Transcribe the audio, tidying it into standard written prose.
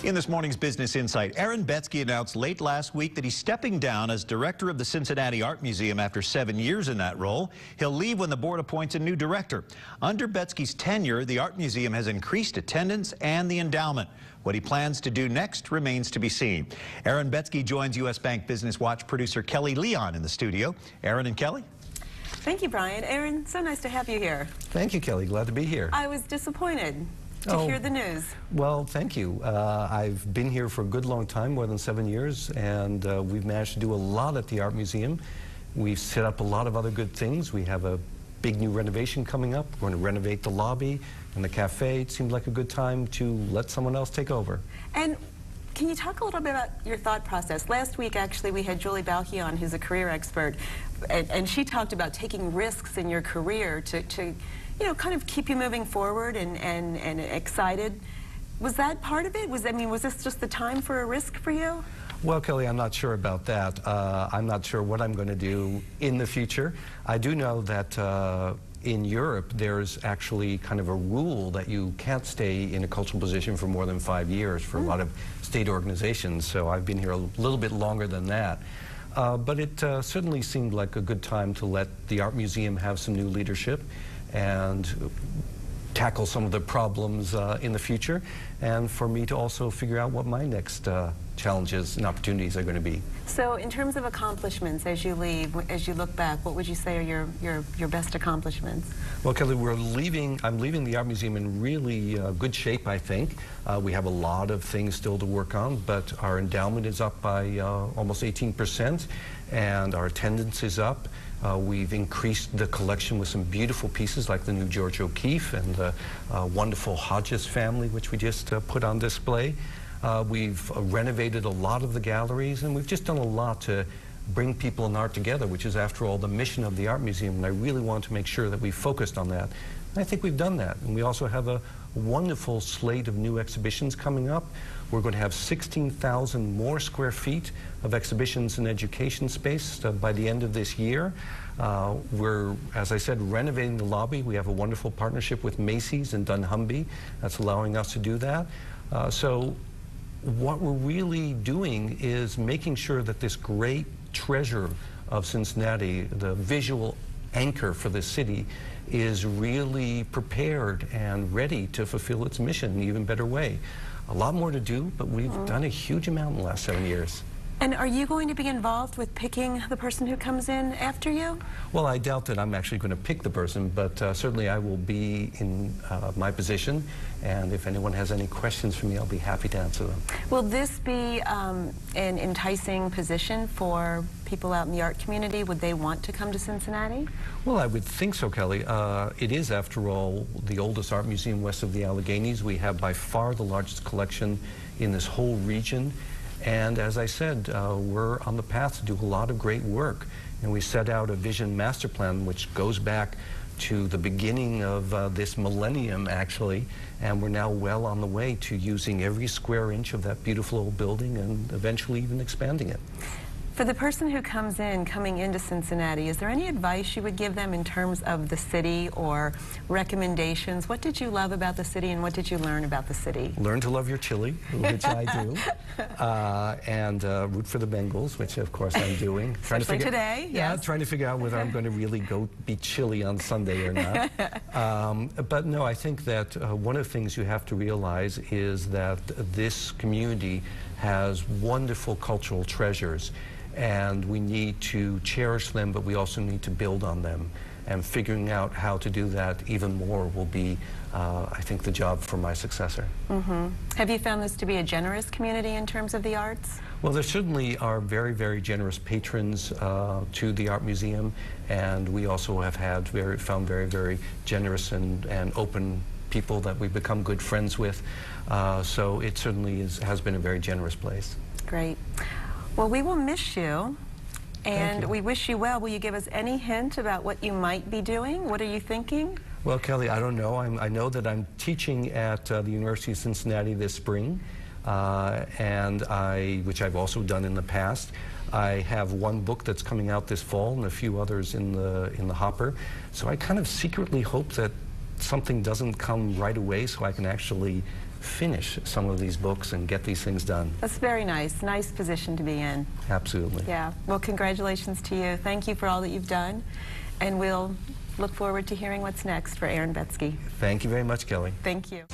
In this morning's Business Insight, Aaron Betsky announced late last week that he's stepping down as director of the Cincinnati Art Museum after 7 years in that role. He'll leave when the board appoints a new director. Under Betsky's tenure, the Art Museum has increased attendance and the endowment. What he plans to do next remains to be seen. Aaron Betsky joins U.S. Bank Business Watch producer Kelly Leon in the studio. Aaron and Kelly. Thank you, Brian. Aaron, so nice to have you here. Thank you, Kelly. Glad to be here. I was disappointed to hear the news. Well, thank you. I've been here for a good long time, more than 7 years, and we've managed to do a lot at the Art Museum. We've set up a lot of other good things. We have a big new renovation coming up. We're going to renovate the lobby and the cafe. It seemed like a good time to let someone else take over. And can you talk a little bit about your thought process? Last week, actually, we had Julie Balke on, who's a career expert, and she talked about taking risks in your career to you know, kind of keep you moving forward and excited. Was that part of it? Was this just the time for a risk for you? Well, Kelly, I'm not sure about that. I'm not sure what I'm going to do in the future. I do know that in Europe, there's actually kind of a rule that you can't stay in a cultural position for more than 5 years for a lot of state organizations. So I've been here a little bit longer than that. But it certainly seemed like a good time to let the Art Museum have some new leadership and tackle some of the problems in the future, and for me to also figure out what my next challenges and opportunities are going to be. So in terms of accomplishments as you leave, as you look back, what would you say are your best accomplishments? Well, Kelly, I'm leaving the Art Museum in really good shape, I think. We have a lot of things still to work on, but our endowment is up by almost 18%, and our attendance is up. We've increased the collection with some beautiful pieces like the new George O'Keeffe and the wonderful Hodges family, which we just put on display. We've renovated a lot of the galleries, and we've just done a lot to bring people and art together, which is, after all, the mission of the Art Museum, and I really want to make sure that we focused on that. And I think we've done that. And we also have a wonderful slate of new exhibitions coming up. We're going to have 16,000 more square feet of exhibitions and education space by the end of this year. We're, as I said, renovating the lobby. We have a wonderful partnership with Macy's and dunnhumby that's allowing us to do that. So what we're really doing is making sure that this great treasure of Cincinnati, the visual anchor for the city, is really prepared and ready to fulfill its mission in an even better way. A lot more to do, but we've done a huge amount in the last 7 years. And are you going to be involved with picking the person who comes in after you? Well, I doubt that I'm actually going to pick the person, but certainly I will be in my position, and if anyone has any questions for me, I'll be happy to answer them. Will this be an enticing position for people out in the art community? Would they want to come to Cincinnati? Well, I would think so, Kelly. It is, after all, the oldest art museum west of the Alleghenies. We have by far the largest collection in this whole region. And as I said, we're on the path to do a lot of great work. And we set out a vision master plan which goes back to the beginning of this millennium, actually. And we're now well on the way to using every square inch of that beautiful old building and eventually even expanding it. For the person who coming into Cincinnati, is there any advice you would give them in terms of the city or recommendations? What did you love about the city and what did you learn about the city? Learn to love your chili, which I do, and root for the Bengals, which of course I'm doing. Especially today, yeah, yes. Trying to figure out whether I'm going to really go be chilly on Sunday or not. But no, I think that one of the things you have to realize is that this community has wonderful cultural treasures, and we need to cherish them, but we also need to build on them. And figuring out how to do that even more will be, I think, the job for my successor. Have you found this to be a generous community in terms of the arts? Well, there certainly are very, very generous patrons to the Art Museum, and we also have found very, very generous and open people that we've become good friends with. So it certainly has been a very generous place. Great. Well, we will miss you, and we wish you well. Will you give us any hint about what you might be doing? What are you thinking? Well, Kelly, I don't know. I know that I'm teaching at the University of Cincinnati this spring, which I've also done in the past. I have one book that's coming out this fall and a few others in the hopper. So I kind of secretly hope that something doesn't come right away so I can actually finish some of these books and get these things done. That's very nice. Nice position to be in. Absolutely. Yeah. Well, congratulations to you. Thank you for all that you've done. And we'll look forward to hearing what's next for Aaron Betsky. Thank you very much, Kelly. Thank you.